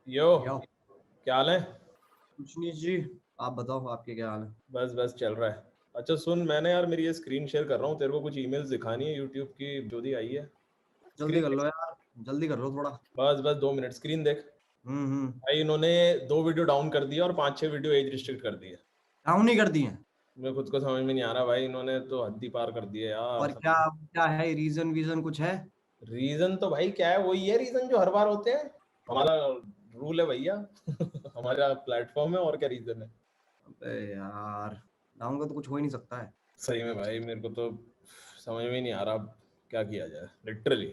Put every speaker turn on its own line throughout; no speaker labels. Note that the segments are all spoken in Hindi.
यो
यो।
क्या हाल है?
कुछ नहीं जी, आप बताओ आपके क्या हाल है?
बस बस चल रहा है। अच्छा सुन, मैंने यार मेरी ये स्क्रीन शेयर कर रहा हूँ, तेरे को कुछ ईमेल्स दिखानी है यूट्यूब की जो दी आई है।
जल्दी कर लो यार, जल्दी कर लो थोड़ा।
बस बस 2 मिनट, स्क्रीन देख भाई। इन्होंने 2 वीडियो डाउन कर दिया और 5-6 वीडियो एज रिस्ट्रिक्ट कर दिए।
डाउन नहीं कर दिए?
मैं खुद को समझ में नहीं आ रहा भाई, इन्होंने तो हद ही पार कर दिए यार।
और क्या क्या है रीजन? वीजन कुछ है?
रीजन तो भाई क्या है, वही है रीजन जो हर बार होते हैं। हमारा रूल है भैया हमारा प्लेटफॉर्म है, और क्या रीजन है।
अबे यार, डाउन का तो कुछ हो ही नहीं सकता है।
सही में भाई, मेरे को तो समझ में नहीं आ रहा क्या किया जाए literally.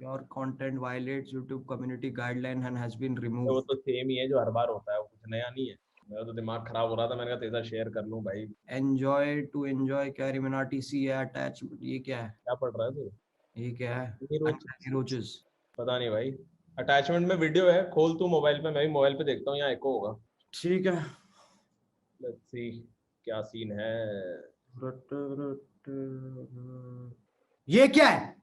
Your content violates YouTube community guideline and has been
वो
रिमूव्ड।
तो सेम ही है जो हर बार होता है, वो कुछ नया नहीं है। मेरा तो दिमाग खराब हो रहा था, मैंने कहा तेरा शेयर कर लूं भाई।
Enjoy to enjoy CarryMinati see attach, ये क्या है?
क्या पढ़ रहा है तू?
ये क्या है? रोचेस।
पता नहीं भाई। अटैचमेंट में वीडियो है, खोल तू मोबाइल पे, मैं भी मोबाइल पे देखता हूँ, यहाँ एको होगा।
ठीक है।
लेट्स सी क्या सीन है।
ये क्या है?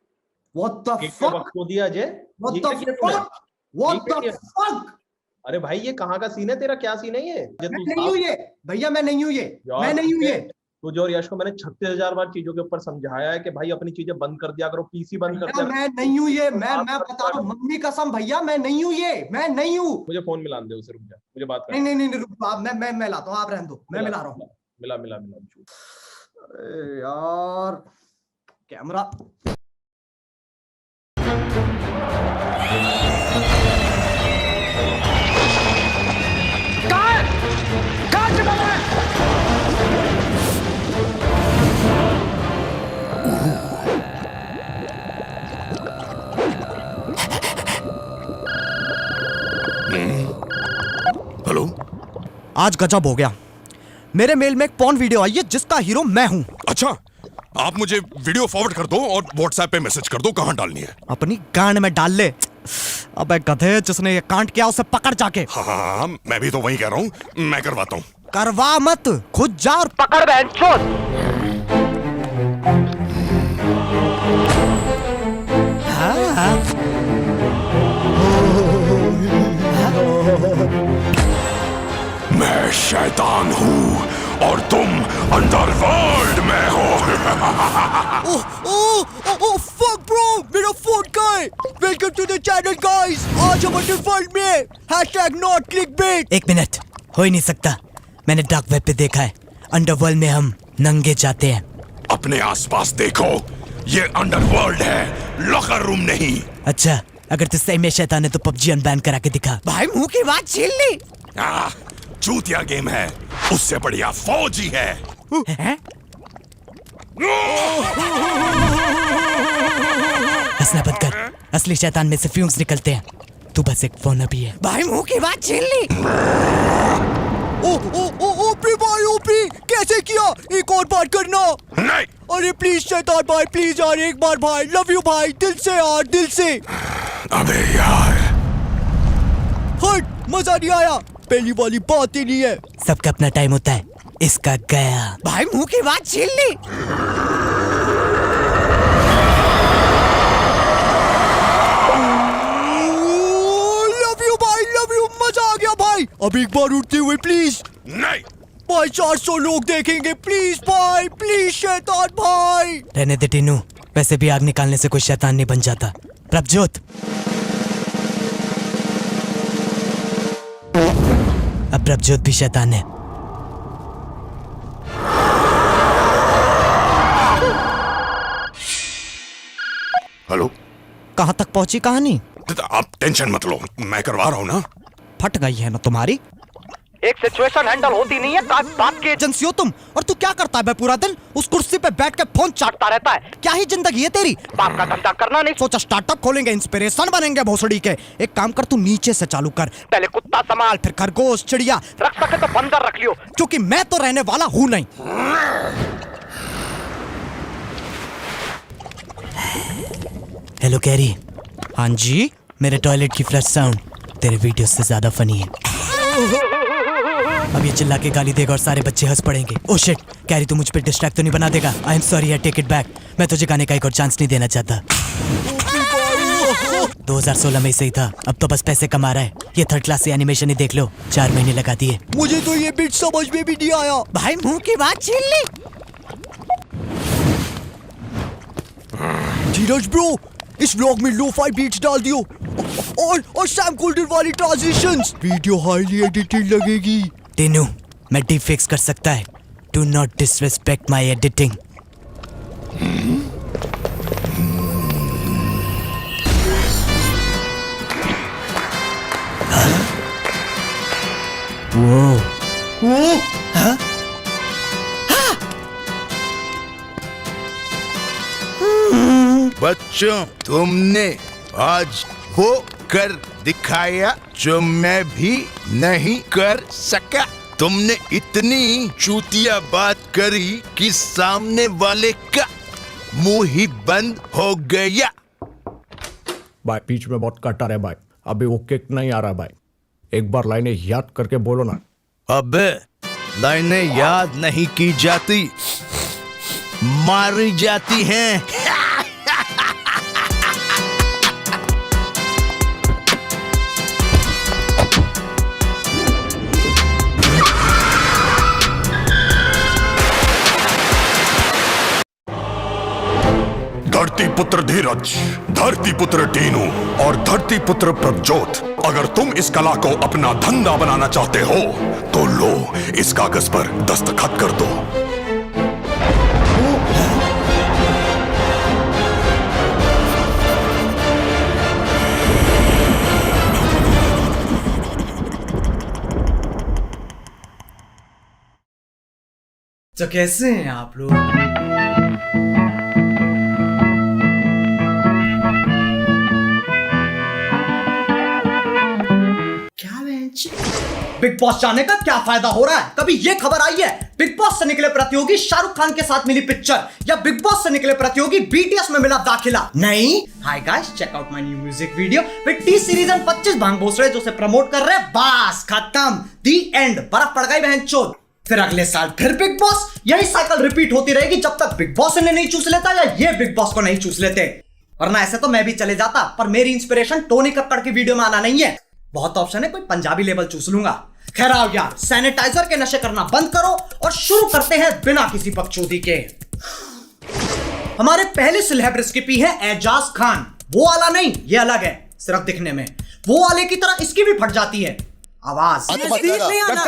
What the fuck?
बकचोदी दिया अजय।
What
ये
the
क्या किया तूने?
fuck? What
ये क्या
the
किया?
fuck?
अरे भाई ये कहाँ का सीन है तेरा? क्या सीन है ये?
मैं नहीं हूँ ये भैया, मैं नहीं हूँ ये, मैं नहीं हूँ ये।
तुझे और यश को मैंने 36,000 बार चीजों के ऊपर समझाया है कि भाई अपनी चीजें बंद कर दिया करो, पीसी बंद कर दिया।
मैं नहीं हूँ ये, मैं बता रहा हूँ मम्मी कसम भैया, मैं नहीं हूँ ये, मैं नहीं हूँ।
मुझे फोन मिला दे उसे, रुक जा, मुझे बात कर।
नहीं नहीं नहीं रुक, आप मैं लाता हूँ, आप रहने दो, मैं मिला रहा हूँ।
मिला मिला मिला।
अरे यार कैमरा।
हेलो।
आज गजब हो गया, मेरे मेल में एक पॉर्न वीडियो आई है जिसका हीरो मैं हूँ।
अच्छा, आप मुझे वीडियो फॉरवर्ड कर दो और व्हाट्सएप पे मैसेज कर दो कहाँ डालनी है।
अपनी गांड में डाल ले। अबे गधे, जिसने ये कांड किया उसे पकड़ जाके।
हाँ, मैं भी तो वही कह रहा हूँ, मैं करवाता हूँ।
करवा मत, खुद जा और पकड़ बैंचोद।
मैं शैतान हूँ और तुम अंडरवर्ल्ड में हो।
ओह फक ब्रो, मेरा फोन कहाँ है? Welcome to the channel guys. आज हम अंडरवर्ल्ड में #not clickbait। एक मिनट, हो ही नहीं सकता। मैंने डार्क वेब पे देखा है, अंडरवर्ल्ड में हम नंगे जाते हैं।
अपने आसपास देखो, ये अंडरवर्ल्ड है, लॉकर रूम नहीं।
अच्छा, अगर तू सही में शैतान है तो पबजी अनबैन करा के दिखा। भाई मुंह की बात छीन ली।
चूतिया गेम है, उससे बढ़िया फौजी है।
हंसना बंद कर, असली शैतान में से फ्यूम्स निकलते हैं। तू बस एक फोन अभी है। भाई मुंह की बात छीन ली। ओपी भाई, ओपी कैसे किया? एक और बार करना।
नहीं।
अरे प्लीज शैतान भाई, प्लीज यार, एक बार भाई, लव यू भाई, दिल से यार, दिल से।
अबे यार,
हट, मजा नहीं आया, पहली वाली बात ही नहीं है। सबका अपना टाइम होता है, इसका गया। भाई मुंह की बात छीन ली। लव यू भाई, लव यू, मजा आ गया भाई। अब एक बार उठते हुए प्लीज।
नहीं
भाई, 400 लोग देखेंगे, प्लीज भाई, प्लीज शैतान भाई। रहने दे टीनू, वैसे भी आग निकालने से कोई शैतान नहीं बन जाता। प्रभजोत, अब प्रभजोत भी शैतान है।
हेलो।
कहाँ तक पहुंची कहानी?
आप टेंशन मत लो, मैं करवा रहा हूँ ना।
फट गई है ना तुम्हारी? एक सिचुएशन हैंडल होती नहीं है, बात की एजेंसी हो तुम। और तू क्या करता है बे पूरा दिन? उस कुर्सी पे बैठ के फोन चाटता रहता है। क्या ही जिंदगी है तेरी? बाप का धंधा करना नहीं सोचा, स्टार्टअप खोलेंगे, इंस्पिरेशन बनेंगे भोसड़ी के। एक काम कर, तू नीचे से चालू कर। पहले कुत्ता संभाल, फिर खरगोश, चिड़िया, रख सके तो बंदर रख लियो, क्योंकि मैं तो रहने वाला हूँ नहीं। Hello carry. हाँ जी, मेरे टॉयलेट की फ्लश साउंड तेरे वीडियो से ज्यादा फनी है। अब ये चिल्ला के गाली देगा और सारे बच्चे हंस पड़ेंगे। ओह शिट, कैरी तू मुझ पे डिस्ट्रैक्ट तो नहीं बना देगा? I am sorry, I take it back. मैं तुझे गाने का एक और चांस नहीं देना चाहता। 2016 में सही था, अब तो बस पैसे कमा रहा है। ये थर्ड क्लास से एनिमेशन ही देख लो, 4 महीने लगा दिए। मुझे तो ये बीट समझ में भी नहीं आया। भाई मुंह की बात छीन ली। धीरज ब्रो, इस व्लॉग में लो-फाई बीट्स डाल दियो और सैम गोल्डन वाली ट्रांजिशंस। वीडियो हाईली एडिटेड लगेगी। टीनू, मैं डीप फिक्स कर सकता है। Do not disrespect my editing.
बच्चों, तुमने आज वो कर दिखाया जो मैं भी नहीं कर सका। तुमने इतनी चूतिया बात करी कि सामने वाले का मुंह ही बंद हो गया।
भाई बीच में बहुत कटर है भाई, अभी वो किक नहीं आ रहा भाई। एक बार लाइनें याद करके बोलो ना।
अबे लाइनें याद नहीं की जाती, मारी जाती हैं।
धरती पुत्र धीरज, धरती पुत्र टीनू और धरती पुत्र प्रभजोत, अगर तुम इस कला को अपना धंधा बनाना चाहते हो तो लो, इस कागज पर दस्तखत कर दो।
तो कैसे हैं आप लोग? बिग बॉस जाने का क्या फायदा हो रहा है? कभी ये खबर आई है बिग बॉस से निकले प्रतियोगी शाहरुख खान के साथ मिली पिक्चर, या बिग बॉस से निकले प्रतियोगी बीटीएस में मिला दाखिला? नहीं। Hi guys, check out my new music video with T Series and 25 भांग भोसड़े जो से प्रमोट कर रहे हैं। बस खत्म, दी एंड। बर्फ पड़ गई बहनचोद। फिर अगले साल फिर बिग बॉस। यही साइकिल रिपीट होती रहेगी जब तक बिग बॉस इन्हें नहीं चूस लेता या ये बिग बॉस को नहीं चूस लेते। वरना ऐसे तो मैं भी चले जाता, पर मेरी इंस्पिरेशन टोनी कक्कड़ की वीडियो में आना नहीं है। बहुत ऑप्शन है, कोई पंजाबी लेवल चूस लूंगा। खैर आओ यार, सैनिटाइजर के नशे करना बंद करो और शुरू करते हैं बिना किसी बकचोदी के। हमारे पहले सेलेब रेसिपी है एजाज खान। वो वाला नहीं, ये अलग है, सिर्फ दिखने में। वो वाले की तरह इसकी भी फट जाती है आवाज।
नजदीक नहीं आना,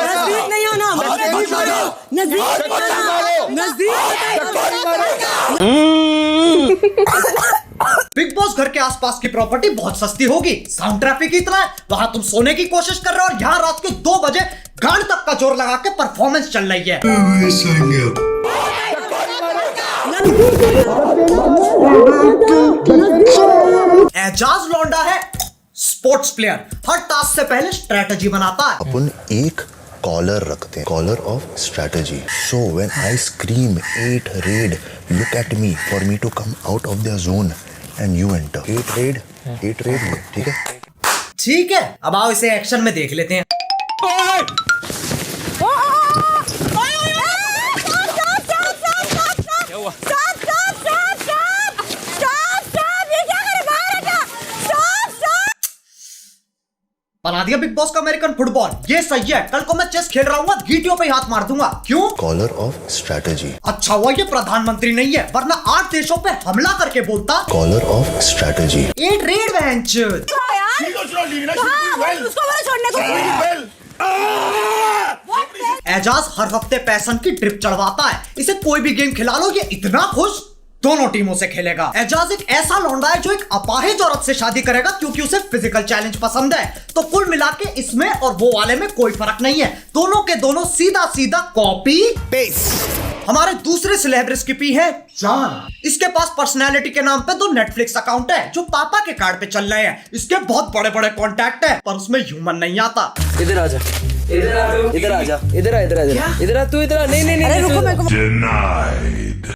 नजदीक नहीं आना,
बिग बॉस घर के आसपास की प्रॉपर्टी बहुत सस्ती होगी, साउंड ट्रैफिक इतना है, वहां तुम सोने की कोशिश कर रहे हो और यहाँ रात के 2 बजे गांड तक का जोर लगा के परफॉर्मेंस चल रही है। एजाज लौंडा है स्पोर्ट्स प्लेयर, हर टास्क से पहले स्ट्रेटजी बनाता है।
अपन एक कॉलर रखते हैं, collar of strategy. So when I scream 8 red, look at me for me to come out of their zone and you enter. 8 red, ठीक है?
ठीक है, अब आओ इसे एक्शन में देख लेते हैं। बना दिया बिग बॉस का अमेरिकन फुटबॉल, ये सही है। कल को मैं चेस खेल रहा हूँ, गीटियों पे हाथ मार दूंगा। क्यों?
Collar of strategy.
अच्छा हुआ ये प्रधानमंत्री नहीं है, वरना 8 देशों पे हमला करके बोलता।
Collar of strategy.
8 रेड बहनचोद। एजाज हर हफ्ते पैसन की ट्रिप चढ़वाता है। इसे कोई भी गेम खिला लो, ये इतना खुश दोनों टीमों से खेलेगा। एजाज एक ऐसा लौंडा है जो एक अपाहिज औरत से शादी करेगा क्योंकि उसे फिजिकल चैलेंज पसंद है। तो कुल मिला के इसमें और वो वाले में कोई फर्क नहीं है, दोनों के दोनों सीधा सीधा कॉपी पेस्ट। हमारे दूसरे सेलेब रेसिपी है जॉन। इसके पास पर्सनैलिटी के नाम पे 2 नेटफ्लिक्स अकाउंट है जो पापा के कार्ड पे चल रहे हैं। इसके बहुत बड़े बड़े कॉन्टैक्ट है, पर उसमें ह्यूमन नहीं आता।
इधर आजा, इधर आ, इधर आ, इधर आ, तू इधर आ। नहीं, अरे रुको, मैं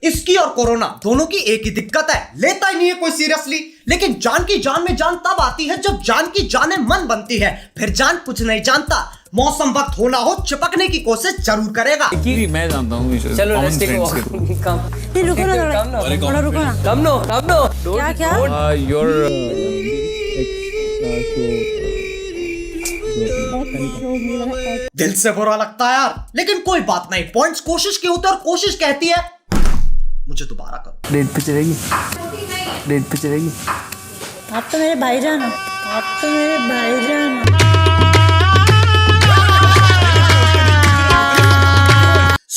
इसकी और कोरोना दोनों की एक ही दिक्कत है, लेता ही नहीं है कोई सीरियसली। लेकिन जान की जान में जान तब आती है जब जान की जाने मन बनती है। फिर जान कुछ नहीं जानता, मौसम वक्त होना हो चिपकने की कोशिश जरूर करेगा।
मैं जानता हूँ। चलो लेट्स टेक रुको ना, रुको ना। क्या?
दिल से बुरा लगता है यार, लेकिन कोई बात नहीं, पॉइंट्स कोशिश की होते और कोशिश कहती है मुझे दोबारा करो।
डेट पे चलेगी, डेट पे चलेगी।
आप तो मेरे भाईजान हो, आप तो मेरे भाईजान हो।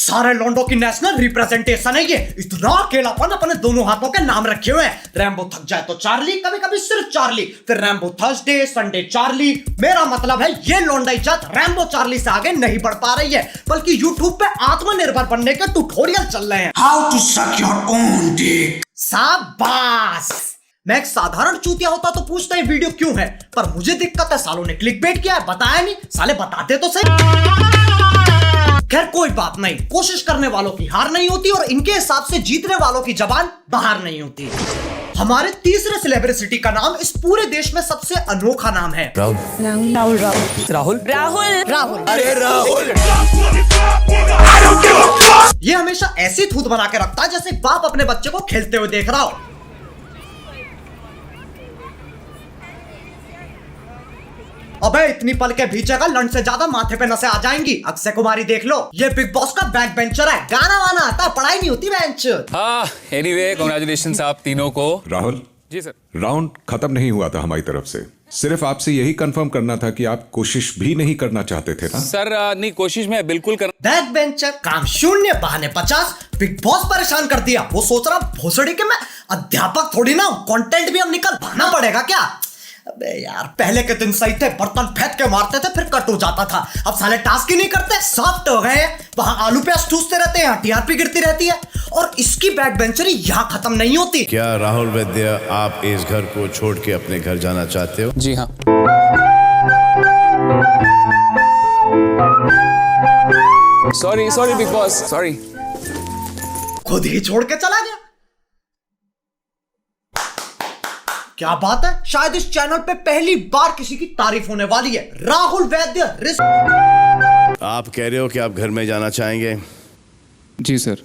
सारे लॉन्डो की नेशनल रिप्रेजेंटेशन है ये। इतना अकेलापन अपने दोनों हाथों के नाम रखे हुए हैं। रैम्बो थक जाए तो चार्ली, कभी कभी सिर्फ चार्ली, फिर रैम्बो थर्सडे, संडे चार्ली। मेरा मतलब है ये लॉन्डाई जात रैम्बो चार्ली से आगे नहीं बढ़ पा रही है, बल्कि यूट्यूब पे आत्मनिर्भर बनने के ट्यूटोरियल चल रहे हैं। How to suck your own dick. शाबाश। मैं एक साधारण चूतिया होता तो पूछता ये वीडियो क्यों है, पर मुझे दिक्कत है सालों ने क्लिकबेट किया है, बताया नहीं। साले बताते तो सही। खैर कोई बात नहीं, कोशिश करने वालों की हार नहीं होती और इनके हिसाब से जीतने वालों की जबान बाहर नहीं होती। हमारे तीसरे सेलिब्रिटी का नाम इस पूरे देश में सबसे अनोखा नाम है
राहुल राहुल राहुल राहुल
राहुल।
अरे राहुल।
ये हमेशा ऐसी थूत बना के रखता है जैसे बाप अपने बच्चे को खेलते हुए देख रहा हो। अबे इतनी पल के भीचेगा लंड से ज्यादा माथे पे नसें आ जाएंगी। अक्षय कुमारी देख लो, ये बिग बॉस का बैक बेंचर है, गाना वाना आता है, पढ़ाई नहीं होती बेंच।
एनीवे कांग्रेचुलेशंस आप तीनों को।
राहुल
जी सर।
राउंड खत्म नहीं हुआ था हमारी तरफ से, सिर्फ आपसे यही कंफर्म करना था कि आप कोशिश भी नहीं करना चाहते थे ना?
सर नहीं, कोशिश में बिल्कुल कर।
बैक बेंचर, काम शून्य, बहाने 50। बिग बॉस परेशान कर दिया। वो सोच रहा भोसड़ी के मैं अध्यापक थोड़ी ना हूं, कंटेंट भी हम निकल भाना पड़ेगा क्या। अबे यार पहले के दिन सही थे, बर्तन फेंक के मारते थे फिर कट हो जाता था। अब साले टास्क ही नहीं करते, सॉफ्ट हो गए। वहां आलू प्याज ठूसते रहते हैं, टीआरपी गिरती रहती है और इसकी बैक बेंचरी यहाँ खत्म नहीं होती।
क्या राहुल वैद्य आप इस घर को छोड़ के अपने घर जाना चाहते हो?
जी हाँ। Sorry big boss, sorry.
खुद ही छोड़ के चला गया। क्या बात है, शायद इस चैनल पे पहली बार किसी की तारीफ होने वाली है। राहुल वैद्य
आप कह रहे हो कि आप घर में जाना चाहेंगे?
जी sir.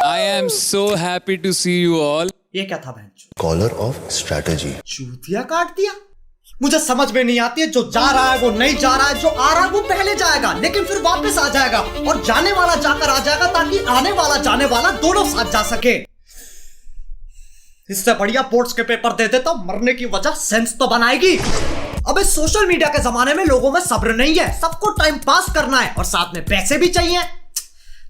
I am so happy to see you all.
ये क्या था बहन?
Collar of strategy.
चूतिया काट दिया। मुझे समझ में नहीं आती है, जो जा रहा है वो नहीं जा रहा है, जो आ रहा है वो पहले जाएगा लेकिन फिर वापस आ जाएगा, और जाने वाला जाकर आ जाएगा ताकि आने वाला जाने वाला दोनों साथ जा सके। इससे बढ़िया बोर्ड्स के पेपर दे दे तो मरने की वजह सेंस तो बनाएगी। अब इस सोशल मीडिया के जमाने में लोगों में सब्र नहीं है, सबको टाइम पास करना है और साथ में पैसे भी चाहिए।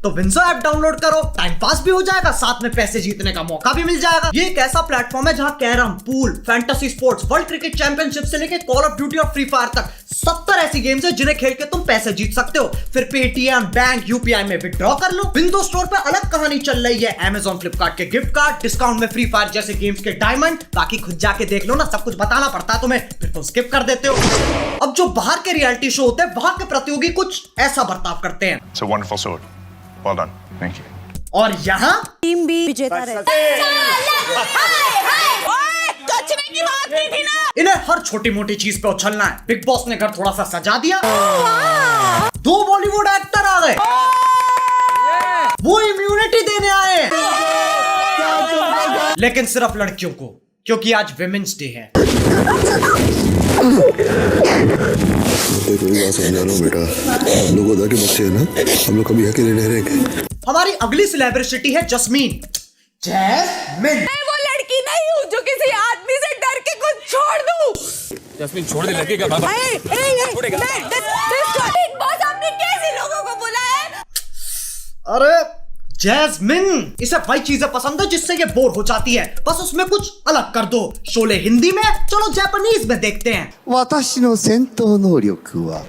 तो विंजो ऐप डाउनलोड करो, टाइम पास भी हो जाएगा, साथ में पैसे जीतने का मौका भी मिल जाएगा। ये एक ऐसा प्लेटफॉर्म है जहां carrom, pool, fantasy sports, world cricket championship से लेकर कॉल ऑफ ड्यूटी और फ्री फायर तक 70 ऐसी गेम्स है जिन्हें खेल के तुम पैसे जीत सकते हो। फिर पेटीएम, बैंक, यूपीआई में विड्रॉ कर लो। विंडो स्टोर पे अलग कहानी चल रही है, अमेजॉन, फ्लिपकार्ट के गिफ्ट कार्ड, डिस्काउंट में फ्री फायर जैसे गेम्स के डायमंड। बाकी खुद जाके देख लो ना, सब कुछ बताना पड़ता है तुम्हें, फिर तुम स्किप कर देते हो। अब जो बाहर के रियलिटी शो होते हैं वहां के प्रतियोगी कुछ ऐसा बर्ताव करते हैं।
It's a wonderful sword. Well done. Thank you.
और यहाँ
टीम भी विजेता रहती है।
इन्हें हर छोटी मोटी चीज पे उछलना है। बिग बॉस ने घर थोड़ा सा सजा दिया, 2 बॉलीवुड एक्टर आ गए, वो इम्यूनिटी देने आए, लेकिन सिर्फ लड़कियों को, क्योंकि आज विमेंस डे है।
कोई बात समझा लो बेटा, हम लोग उधर के बच्चे हैं ना, हम लोग कभी अकेले नहीं रहेंगे।
हमारी अगली सेलिब्रिटी है जस्मीन। जैस्मिन।
मैं वो लड़की नहीं हूँ जो किसी आदमी से डर के कुछ छोड़ दूँ।
जस्मीन छोड़ दे, लगेगा बाबा।
छोड़ेगा। बिग बॉस आपने कैसे लोगों को बुलाया है?
अरे जैस्मिन, इसे वही चीजें पसंद है जिससे ये बोर हो जाती है, बस उसमें कुछ अलग कर दो। शोले हिंदी में, चलो जापानीज में देखते हैं।
私の戦闘能力は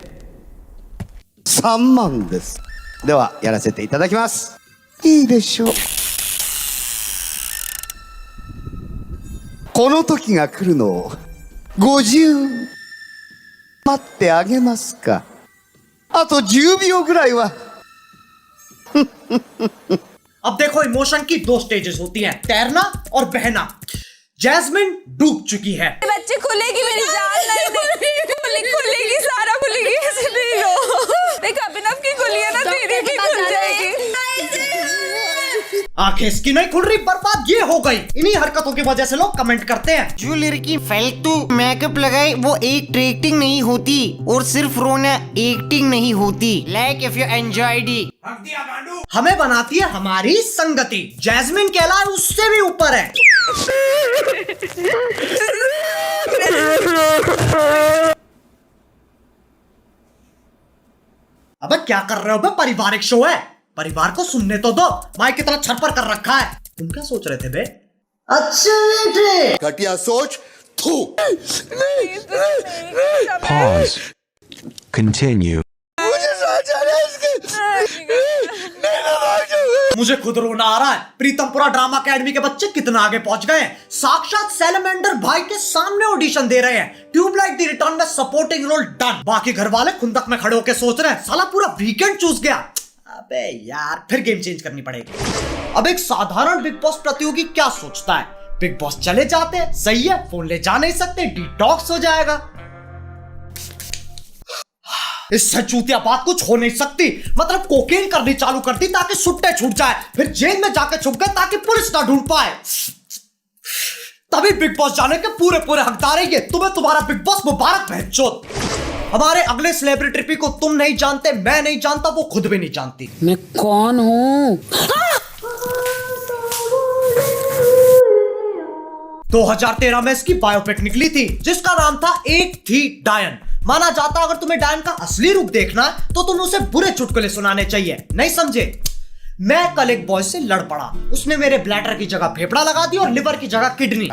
3万です。ではやらせていただきます。いいでしょう。この時が来るのを50待ってあげますか。あと10秒ぐらいは。
अब देखो, इमोशन की 2 स्टेजेस होती हैं, तैरना और बहना। जैस्मिन डूब चुकी है।
बच्चे खुलेगी मेरी जान नहीं, खुलेगी सारा खुलेगी, ऐसे नहीं लो। देख अभिनव की खुली है ना, तेरी भी खुल जाएगी।
आंखें इसकी नहीं खुल रही, बर्बाद ये हो गई। इन्हीं हरकतों की वजह से लोग कमेंट करते हैं।
जो लड़की फालतू मेकअप लगाए वो एक्टिंग नहीं होती, और सिर्फ रोना एक्टिंग नहीं होती। Like if you enjoyed it.
हमें बनाती है हमारी संगति। जैस्मिन कहलाए उससे भी ऊपर है। अबे क्या कर रहे हो बे? पारिवारिक शो है, परिवार को सुनने तो दो। माइक की तरह छरपर कर रखा है। तुम क्या सोच रहे थे बे? अच्छा बेटे,
घटिया सोच। थू।
Pause. Continue.
मुझे खुद रोना आ रहा है। प्रीतमपुरा ड्रामा अकेडमी के बच्चे कितना आगे पहुंच गए हैं। साक्षात सैलमेंडर भाई के सामने ऑडिशन दे रहे हैं। ट्यूबलाइट द रिटर्न में सपोर्टिंग रोल डन। बाकी घर वाले खुंदक में खड़े होकर सोच रहे हैं साला पूरा वीकेंड चूस गया। अबे यार, फिर गेम चेंज करनी पड़ेगी। अब एक साधारण बिग बॉस प्रतियोगी क्या सोचता है? बिग बॉस चले जाते हैं, सही है, फोन ले जा नहीं सकते, डिटॉक्स हो जाएगा। इससे चूतिया बात कुछ हो नहीं सकती। मतलब कोकेन करनी चालू कर दी ताकि सुट्टे छूट जाए, फिर जेल में जाके छुप गए ताकि पुलिस ना ढूंढ पाए। तभी बिग बॉस जाने के पूरे पूरे हकदार है ये। तुम्हें तुम्हारा बिग बॉस मुबारक बहनचोद। हमारे अगले सेलिब्रिटी को तुम नहीं जानते, मैं नहीं जानता, वो खुद भी नहीं जानती।
मैं कौन हूँ?
2013 में इसकी बायोपिक निकली थी जिसका नाम था एक थी डायन। माना जाता अगर तुम्हें डायन का असली रूप देखना है तो तुम्हें उसे बुरे चुटकुले सुनाने चाहिए। नहीं समझे? मैं कल एक बॉय से लड़ पड़ा। उसने मेरे ब्लैडर की जगह फेफड़ा लगा दी और लिवर की जगह किडनी।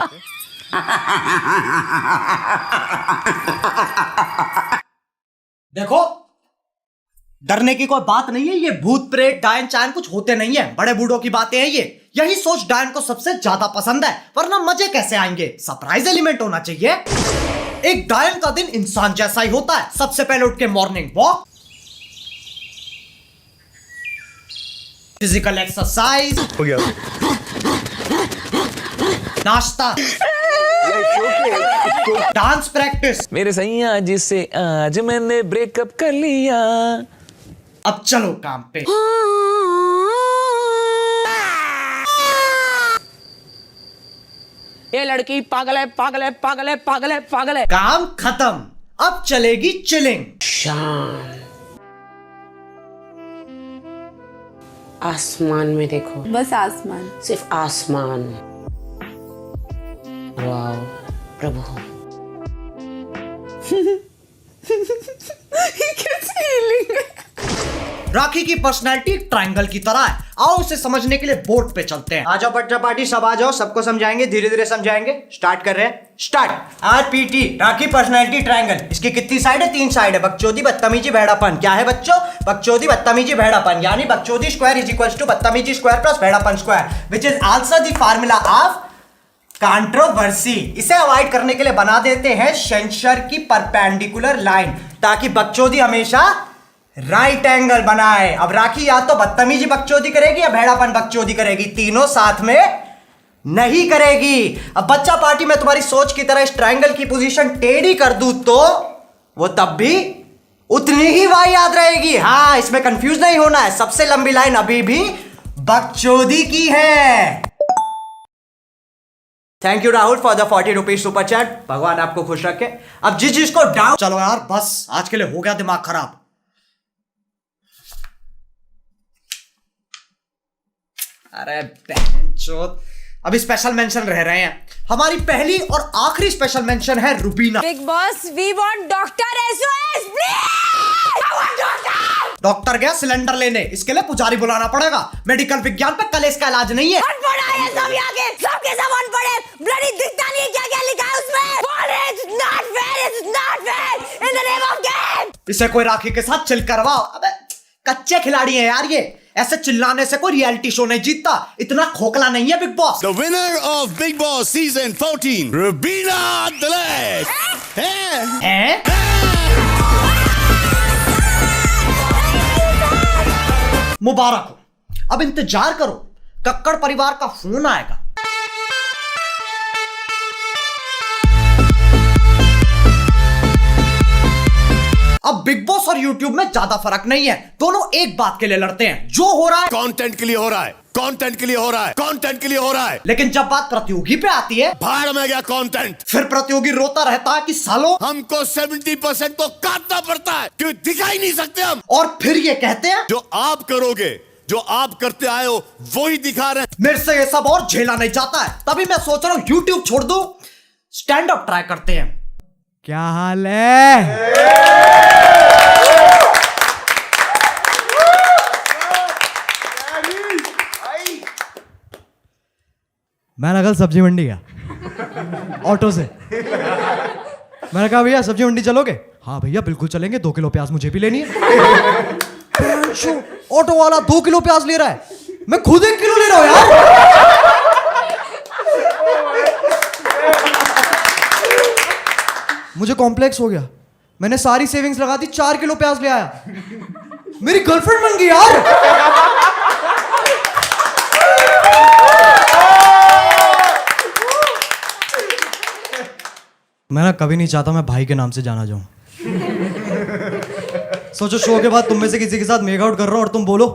देखो, डरने की कोई बात नहीं है। ये भूत प्रेत डायन चायन कुछ होते नहीं है, बड़े बूढ़ों की बातें हैं ये। यही सोच डायन को सबसे ज्यादा पसंद है, वरना मजे कैसे आएंगे? सरप्राइज एलिमेंट होना चाहिए। एक डायन का दिन इंसान जैसा ही होता है। सबसे पहले उठ के मॉर्निंग वॉक, फिजिकल एक्सरसाइज हो गया, नाश्ता, डांस प्रैक्टिस।
मेरे सैया जिससे आज मैंने ब्रेकअप कर लिया।
अब चलो काम पे।
ये लड़की पागल है, पागल है, पागल है, पागल है, पागल है।
काम खत्म, अब चलेगी चिलिंग।
शाम आसमान में देखो,
बस आसमान,
सिर्फ आसमान। वाह प्रभु।
कैसी फीलिंग है?
राखी की पर्सनैलिटी ट्रायंगल की तरह है। आओ इसे समझने के लिए बोर्ड पे चलते हैं। आ जाओ बच्चा पार्टी, सब आ जाओ, सबको समझाएंगे, धीरे धीरे समझाएंगे। स्टार्ट कर रहे हैं। स्टार्ट। आरपीटी, राखी पर्सनैलिटी ट्रायंगल। इसकी कितनी साइड है? 3 साइड है। बकचोदी, बदतमीजी, भेड़ापन। क्या है बच्चों? बकचोदी, बदतमीजी, भेड़ापन। यानी बकचोदी स्क्वायर इज इक्वल टू बदतमीजी स्क्वायर प्लस भेड़ापन square, which is also the formula of controversy. इसे अवॉइड करने के लिए बना देते हैं सेंसर की परपेंडिकुलर लाइन, ताकि बकचोदी हमेशा राइट एंगल बनाए। अब राखी या तो बदतमीजी बकचोदी करेगी या भेड़ापन बकचोदी करेगी, तीनों साथ में नहीं करेगी। अब बच्चा पार्टी में तुम्हारी सोच की तरह इस ट्रायंगल की पोजीशन टेढ़ी कर दूं तो वो तब भी उतनी ही वाई याद रहेगी। हाँ, इसमें कंफ्यूज नहीं होना है। सबसे लंबी लाइन अभी भी बकचोदी की है। Thank you Rahul for the 40 rupees super chat. भगवान आपको खुश रखे। अब जिस जिसको डाउट, चलो यार बस, आज के लिए हो गया दिमाग खराब। अरे बहनचोद, अभी स्पेशल मेंशन रह रहे हैं। हमारी पहली और आखिरी स्पेशल मेंशन है Rubina.
Bigg Boss, we want doctor SOS please. I want doctor.
Doctor गया सिलेंडर लेने, इसके लिए पुजारी बुलाना पड़ेगा। मेडिकल विज्ञान पे कलेश का इलाज नहीं है।
अनपढ़ है सब यहाँ के, सबके सब अनपढ़ है। ब्लडी दिखता नहीं क्या क्या लिखा है उसमें। It's not fair, it's not fair in the name of game।
इसे कोई राखी के साथ चिल करवाओ। अबे कच्चे खिलाड़ी हैं यार ये, ऐसे चिल्लाने से कोई रियलिटी शो नहीं जीतता। इतना खोखला नहीं है big boss.
The winner of Big Boss season 14, Rubina Dalek.
हैं? मुबारक हो। अब इंतजार करो, कक्कड़ परिवार का फोन आएगा। अब बिग बॉस और यूट्यूब में ज्यादा फर्क नहीं है, दोनों एक बात के लिए लड़ते हैं। जो हो रहा है
कंटेंट के लिए हो रहा है, कंटेंट के लिए हो रहा है, कंटेंट के लिए हो रहा है।
लेकिन जब बात प्रतियोगी पे आती है,
भाड़ में गया कंटेंट।
फिर प्रतियोगी रोता रहता है कि सालों
हमको 70% तो काटना पड़ता है, क्यों दिखाई नहीं सकते हम।
और फिर ये कहते हैं
जो आप करोगे, जो आप करते आए हो वो ही दिखा रहे हैं।
मेरे से ये सब और झेला नहीं जाता है, तभी मैं सोच रहा हूं YouTube छोड़ दूं, स्टैंड अप ट्राई करते हैं।
क्या हाल है? मैं कल सब्जी मंडी गया ऑटो से। मैंने कहा भैया सब्जी मंडी चलोगे? हाँ भैया बिल्कुल चलेंगे, 2 किलो प्याज मुझे भी लेनी है। ऑटो वाला 2 किलो प्याज ले रहा है, मैं खुद 1 किलो ले रहा हूं यार। मुझे कॉम्प्लेक्स हो गया, मैंने सारी सेविंग्स लगा दी, 4 किलो प्याज ले आया। मेरी गर्लफ्रेंड बन गई यार। मैं ना कभी नहीं चाहता मैं भाई के नाम से जाना जाऊं। सोचो शो के बाद तुम में से किसी के साथ मेक आउट कर रहा हूं और तुम बोलो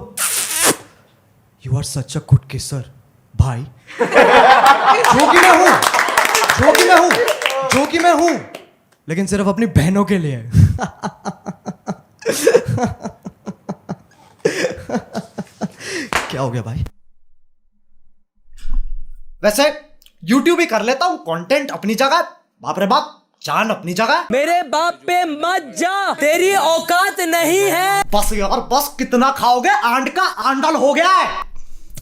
you are such a good kisser भाई। जो कि मैं हूं, लेकिन सिर्फ अपनी बहनों के लिए। क्या हो गया भाई? वैसे YouTube ही कर लेता हूं, कंटेंट अपनी जगह, बाप रे बाप जान अपनी जगह।
मेरे बाप पे मत जा, तेरी औकात नहीं है।
बस यार बस, कितना खाओगे? आंड का आंडल हो गया है।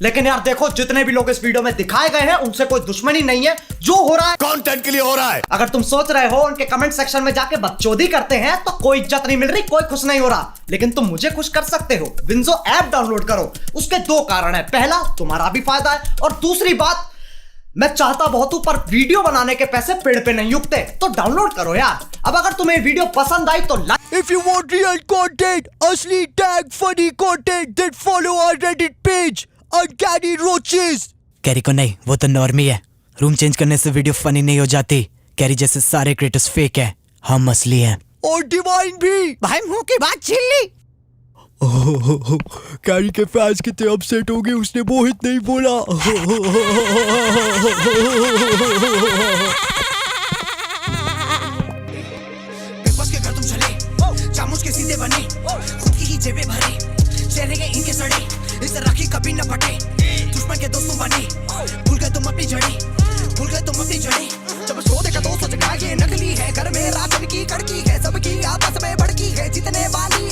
लेकिन यार देखो, जितने भी लोग इस वीडियो में दिखाए गए हैं उनसे कोई दुश्मनी नहीं है, जो हो रहा है
कंटेंट के लिए हो रहा है।
अगर तुम सोच रहे हो उनके कमेंट सेक्शन में जाके बकचोदी करते हैं तो कोई इज्जत नहीं मिल रही, कोई खुश नहीं हो रहा, लेकिन तुम मुझे खुश कर सकते हो। विंजो ऐप डाउनलोड करो। उसके 2 कारण है, पहला तुम्हारा भी फायदा है, और दूसरी बात, मैं चाहता बहुत हूं पर वीडियो बनाने के पैसे पेड़ पे नहीं उगते, तो डाउनलोड करो यार। अब अगर तुम्हें वीडियो पसंद आई तो like.
If you want real content, असली tag funny content, then follow our Reddit page, Uncanny Roaches।
Carry को नहीं, वो तो नॉर्मी है। रूम चेंज करने से वीडियो फनी नहीं हो जाती। कैरी जैसे सारे क्रिएटर्स फेक है, हम असली हैं।
और डिवाइन भी।
भाई मुंह की बात छीन ली।
कैरी के फैंस कितने अपसेट हो गए, उसने मोहित नहीं बोला।
बस के घर तुम चले, चामुच के सीधे बने, खुद की ही जेबें भरे, चेहरे के इनके सड़े, इसे राखी कभी न फटे, दुश्मन के दोस्तों बने, भूल गए तुम अपनी जड़ें, भूल गए तुम अपनी जड़ें। जब शो देखा तो सोचा ये नकली है, घर में राशन की कड़की है, सबकी आपस में भड़की है, जीतने वाली